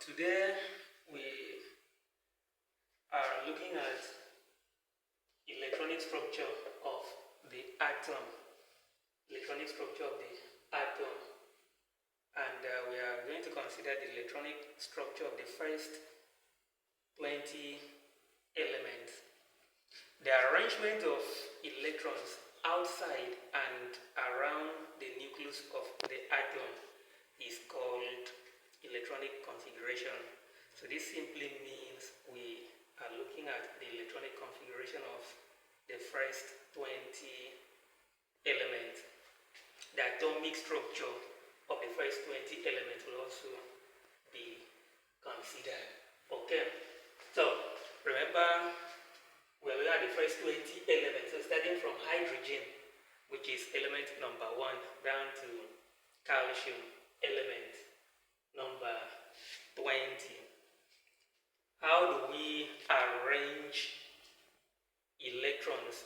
Today we are looking at electronic structure of the atom, and we are going to consider the electronic structure of the first 20 elements. The arrangement of electrons outside and around the nucleus of the atom is called electronic configuration. So this simply means we are looking at the electronic configuration of the first 20 elements. The atomic structure of the first 20 elements will also be considered. Okay, so remember we're looking at the first 20 elements. So starting from hydrogen, which is element number 1, down to calcium, element number 20. How do we arrange electrons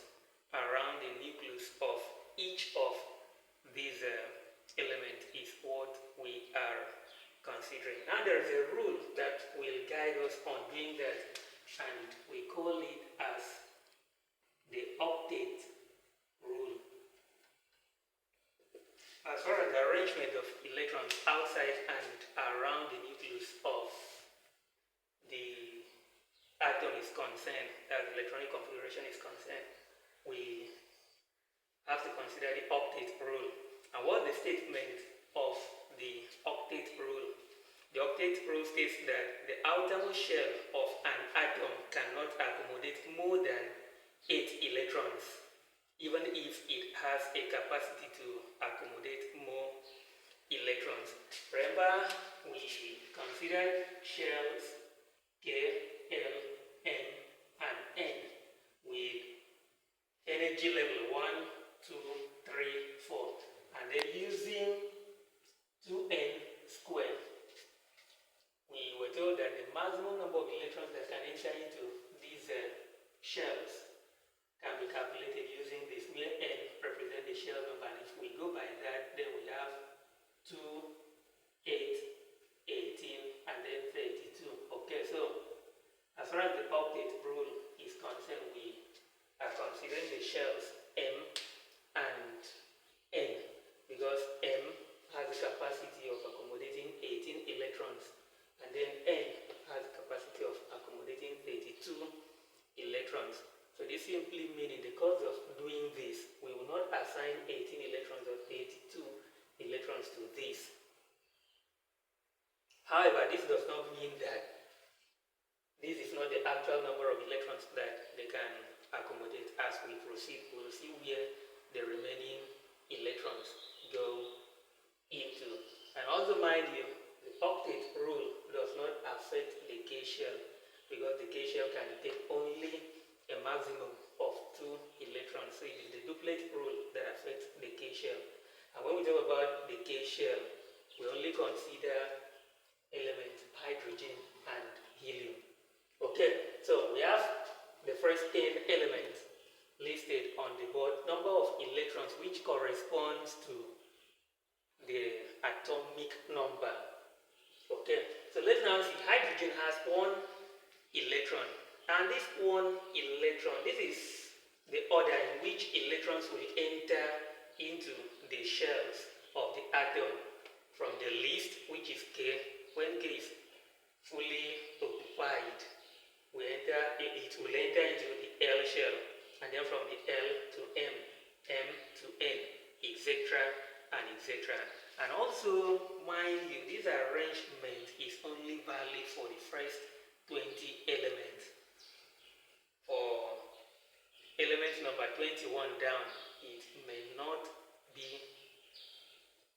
around the nucleus of each of these elements is what we are considering. Now there's a rule that will guide us on doing that, and we call it as the octet rule. As far as the arrangement of electrons outside and around the nucleus of the atom is concerned, as electronic configuration is concerned, we have to consider the octet rule. And what's the statement of the octet rule? The octet rule states that the outermost shell of an atom cannot accommodate more than 8 electrons, even if it has a capacity to accommodate more electrons. Remember, we considered shells K, L, M, and N with energy level 1, 2, 3, 4, and then using 2n squared. We were told that the maximum number of electrons that can enter into these shells can be calculated using this, where n represent the shell number, and if we go by that, then we have 2, 8, 18, and then 32. Okay, so as far as the octet rule is concerned, we are considering the shells M and N, because M has the capacity of accommodating 18 electrons, and then N has the capacity of accommodating 32 electrons. So this simply means in the course of doing this, we will not assign 18 electrons or 82 electrons to this. However, this does not mean that this is not the actual number of electrons that they can accommodate. As we proceed, we will see where the remaining electrons go into. And also mind you, the octet rule does not affect the K shell, because the K shell can take only a maximum of 2 electrons. So it is the duplet rule that affects the K shell. And when we talk about the K shell, we only consider elements hydrogen and helium. Okay, so we have the first 10 elements listed on the board, number of electrons which corresponds to the atomic number. Okay, so let's now see. Hydrogen has 1 electron, and this 1 electron, this is the order in which electrons will enter into the shells of the atom, from the least, which is K. When K is fully occupied, it will enter into the L shell, and then from the L to M, M to N, etc. and etc. And also, mind you, this arrangement is only valid for the first 20 elements. For element number 21 down, it may not be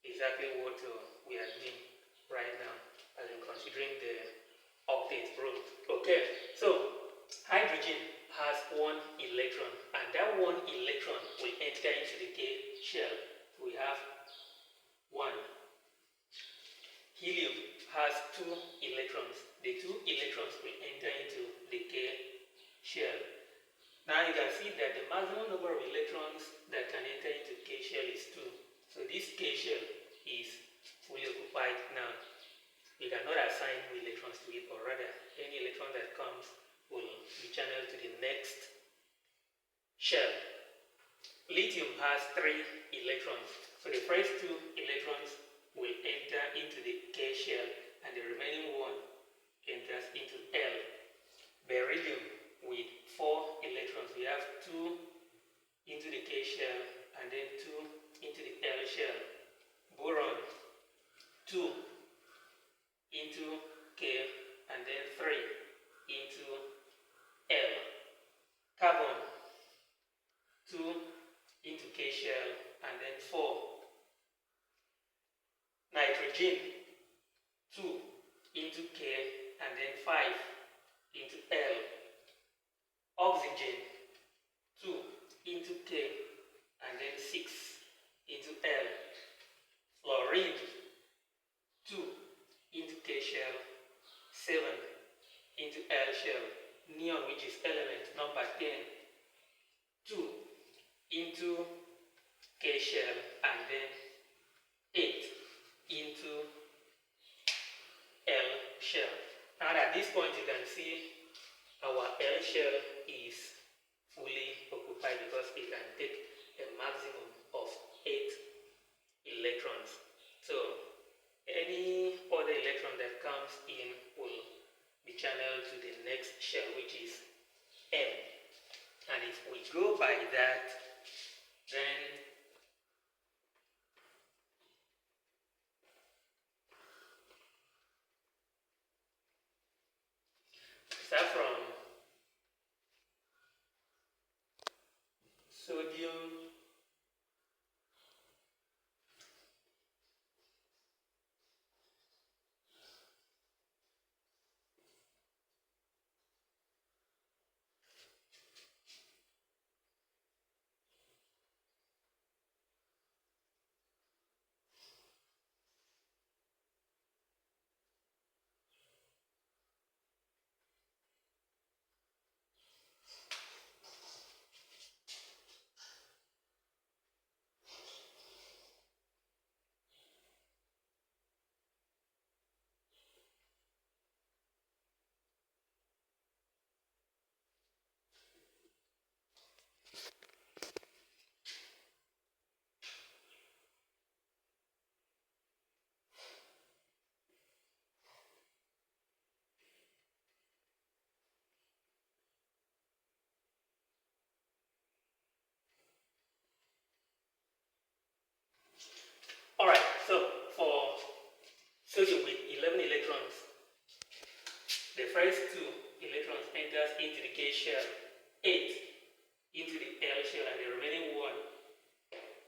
exactly what we are doing right now, as in considering the octet rule. Okay, so hydrogen has 1 electron, and that 1 electron will enter into the K shell. So we have 1. Helium has 2 electrons. The 2 electrons will enter into the K shell. Now you can see that the maximum number of electrons that can enter into K shell is 2. So this K shell is fully occupied now. We cannot assign new electrons to it, but rather any electron that comes will be channeled to the next shell. Lithium has 3 electrons, so the first 2 electrons will enter into the K shell and the remaining one enters into L. Beryllium with 4 electrons, we have 2 into the K shell and then 2 into the L shell. Boron, 2 into K and then 3 into L. Carbon, 2 into K shell and then 4. Nitrogen, 2 into K and then 5 into L. Oxygen, 2 into K and then 6 into L. Fluorine, 2 into K shell, 7 into L shell. Neon, which is element number 10, 2 into K shell and then 8 into L shell. And at this point you can see our L shell is fully occupied because it can take a maximum of 8 electrons. So any other electron that comes in will be channeled to the next shell, which is M. And if we go by that, then start from sodium, alright, so for sodium with 11 electrons, the first 2 electrons enters into the K shell, 8 into the L shell, and the remaining 1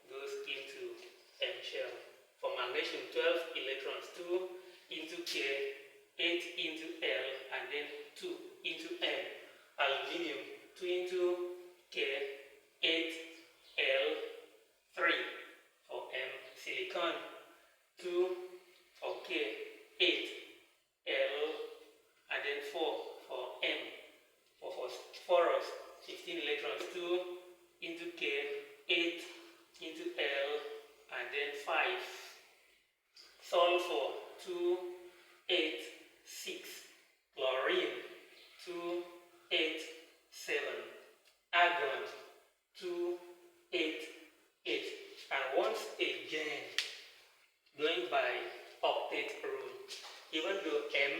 goes into M shell. For magnesium, 12 electrons, 2 into K, 8 into L, and then 2 into M. Aluminium, 2 into K, 8 L, 3 for M. Silicon, 2 for K, 8 L, and then 4 for M. For phosphorus, 15 electrons, 2 into K, 8 into L, and then 5. Sulfur, 2, 8, 6. Chlorine, 2, 8, 7. Argon, 2, 8, 8. And once again, going by octet rule, even though M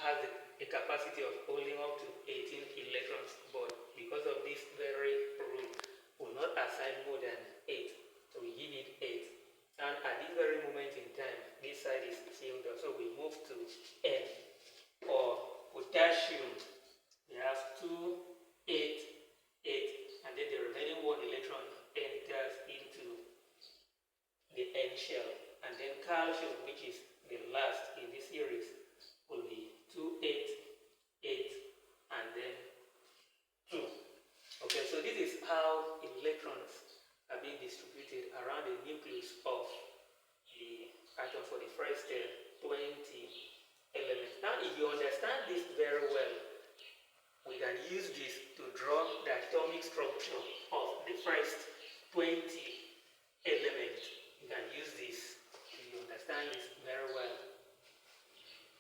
has a capacity of holding up to 18 electrons, but because of this very rule, will not assign more than 8, so we give it 8. And at this very moment in time, this side is filled up, so we move to N. For potassium, we have 2, 8, 8, and then the remaining 1 electron enters into the N shell. And then calcium, which is the last in this series, will be 2, 8, 8, and then 2. Okay, so this is how electrons are being distributed around the nucleus of the atom for the first 20 elements. Now, if you understand this very well, we can use this to draw the atomic structure of the first 20 elements. You can use this if you understand this very well.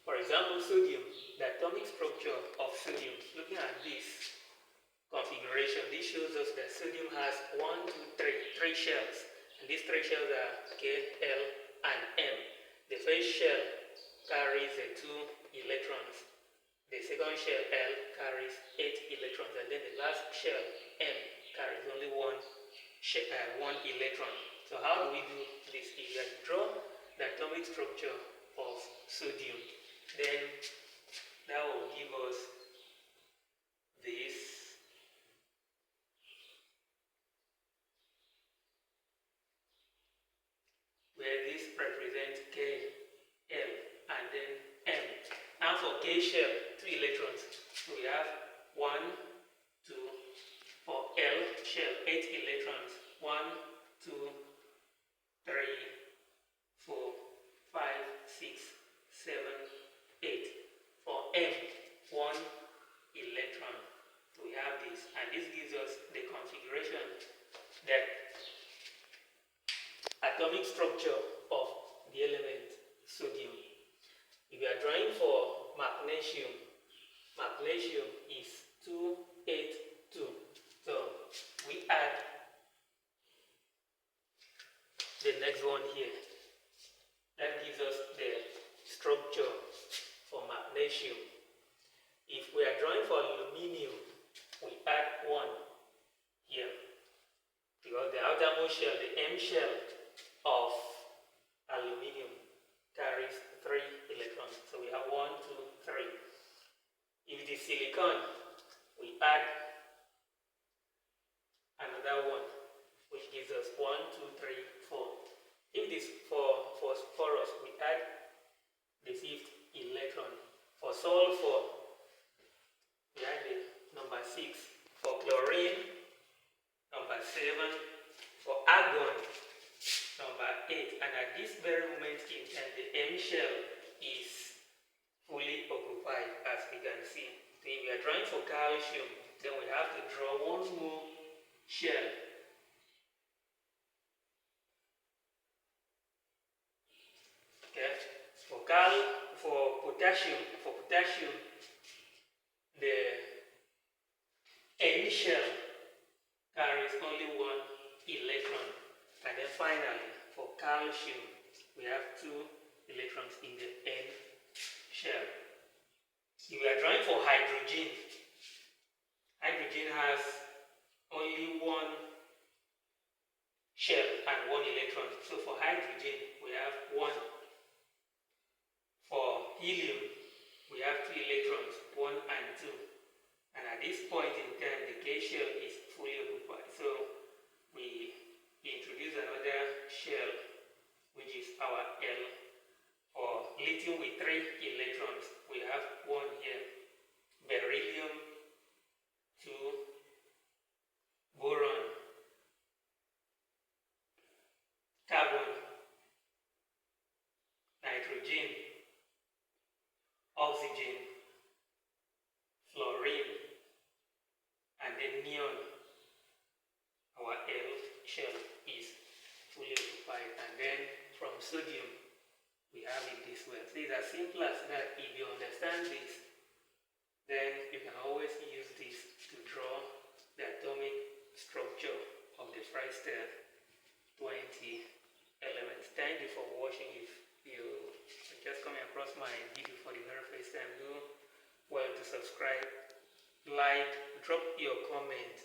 For example, sodium, the atomic structure of sodium, looking at this configuration, this shows us that sodium has three shells. And these three shells are K, L, and M. The first shell carries the 2 electrons. The second shell, L, carries 8 electrons. And then the last shell, M, carries only one electron. So how do we do this? If you draw the atomic structure of sodium, then that will give us this. Where this represents K, L, and then M. And for K shell, 2 electrons. So we have 1, 2. For L shell, 8 electrons. 1, 2, 3, 4, 5, 6, 7, 8. For M, 1 electron. So we have this, and this gives us the configuration that atomic structure of the element sodium. If you are drawing for magnesium, magnesium is 282. So we add the next one here. That gives us the structure for magnesium. If we are drawing for aluminium, we add 1 here. Because the outermost shell, the M shell of aluminium, carries 3 electrons. So we have 1, 2, 3. If it is silicon, we add another 1, which gives us 1, 2, 3, 4. If it is for phosphorus, we add the 5th electron. For sulfur, we add the number 6. For chlorine, number 7. For argon, number 8. And at this very moment in time, the M shell is fully occupied, as we can see. So if we are drawing for calcium, then we have to draw 1 more shell. Okay. For potassium, the N shell carries only 1 electron. And then finally, for calcium, we have 2 electrons in the N shell. If we are drawing for hydrogen, hydrogen has only 1 shell and 1 electron. So for hydrogen, we have 1. For helium, we have 2 electrons, 1 and 2. And at this point in time, the K shell is fully occupied. So we introduce another shell, which is our L. For lithium with 3 electrons, we have 1 here. Beryllium, 2. Boron, carbon, nitrogen, oxygen, fluorine, and then neon. Our L shell is fully occupied. And then from sodium, we have it this way. So it's as simple as that. If you understand this, then you can always use this to draw the atomic structure of the first 20 elements. Thank you for watching. If you are just coming across my video for the very first time, do well to subscribe, like, drop your comment